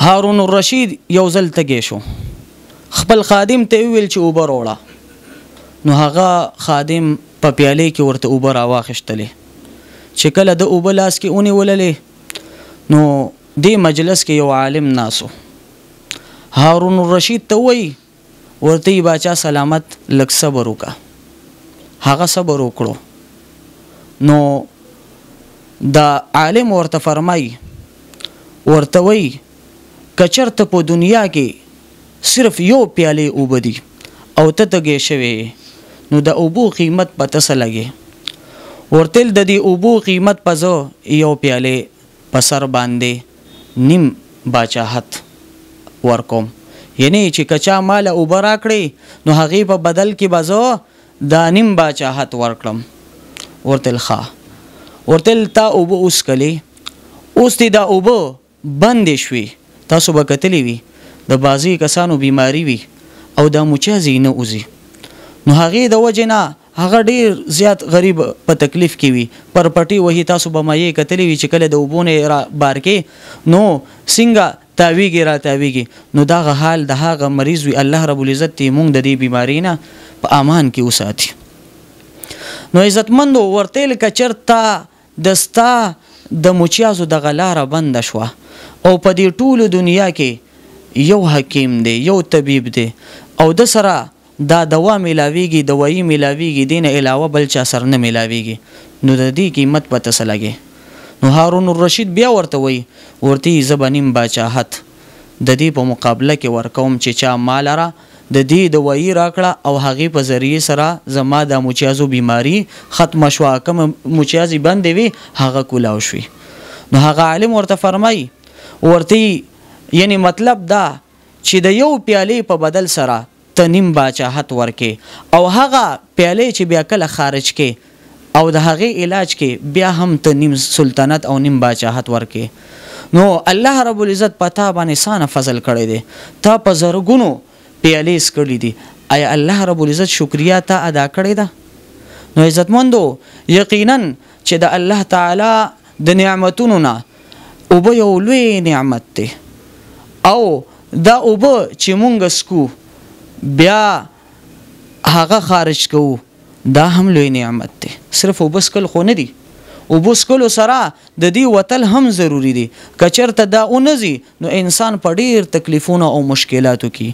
هارون الرشید یو ځل تږی شو، خپل خادم ته ویل چې اوبه راوړه. نو هغه خادم په پیالې کې ورته اوبه راواخیستلې. چې کله د اوبه لاس کې ونیوللې نو دې مجلس کې یو عالم ناسو. هارون الرشید ته وایي ورته یې باچا سلامت لږ صبر وکړه. هغه صبر وکړو. نو دا عالم ورته فرمایي ورته وایي که چېرته په دنیا کې صرف یو پیالې اوبه دي او ته تږی شوی نو د اوبو قیمت په ته څه لګي؟ ورته د دې اوبو قیمت په زه یو پیالې په سر باندې نیم باچاحت ورکوم. یعنی چې که چا ماله اوبه راکړې نو هغې په بدل کې به زه دا نیم باچاحت ورکړم. ورته ښه. ورته تا اوبه اوس کلې، اوس دې دا اوبه بندې شوې. تاسو به کتلی وي د بعضې کسانو بیماري وي او دا مچازې نه وځي، نو هغې د وجې نه هغه ډیر زیات غریب په تکلیف کې وي. پر پټي وهي. تاسو به مایې کتلی وي چې کله د اوبو نه را بار کې نو څنګه تاویږي را تاویږي. نو دغه حال د هغه مریض وي. الله رب العزت دې موږ د دې بیمارۍ نه په امان کې وساتي. نو عزتمندو ورته لکه چېرته دستا د مچیازو دغه لاره بنده شوه او په دې ټولو دنیا کې یو حکیم دی، یو طبیب دی او د سره دا دوا میلاویږي، دوایي میلاویږي، دین علاوه بل چا سره نه میلاویږي. نو د دې قیمت پته څه لګي؟ نو هارون الرشید بیا ورته وایي ورته زه به نیم باچاحت د دې په مقابله کې ورکوم چې چا مال را د دې دوایي راکړه او هغې په ذریعې سره زما د مچیازو بیماری ختمه شوه، کوم مچیازې بندې وي هغه کولاو شوي. نو هغه عالم ورته فرمایي ورته یعنی مطلب دا چې د یو پیالې په بدل سره ته نیم باچاحت ورکې او هغه پیالې چې بیا کله خارج کې او د هغې علاج کې بیا هم ته نیم سلطنت او نیم باچاحت ورکې. نو الله رب العزت په تا باندې سانه فضل کړی دی، تا په زرګونو پیالې څکړي دي. آیا الله رب العزت شکریا تا ادا کړې ده؟ نو عزتمندو یقینا چې د الله تعالی د نعمتونو نه اوبه یو لوی نعمت دی او دا اوبه چې مونږ سکو بیا هغه خارج کوو دا هم لوی نعمت دی. صرف اوبه څکل خو نه دي، اوبه څکلو سره د دې وتل هم ضروری دي. که چېرته دا ونه ځي نو انسان په ډېر تکلیفونو او مشکلاتو کې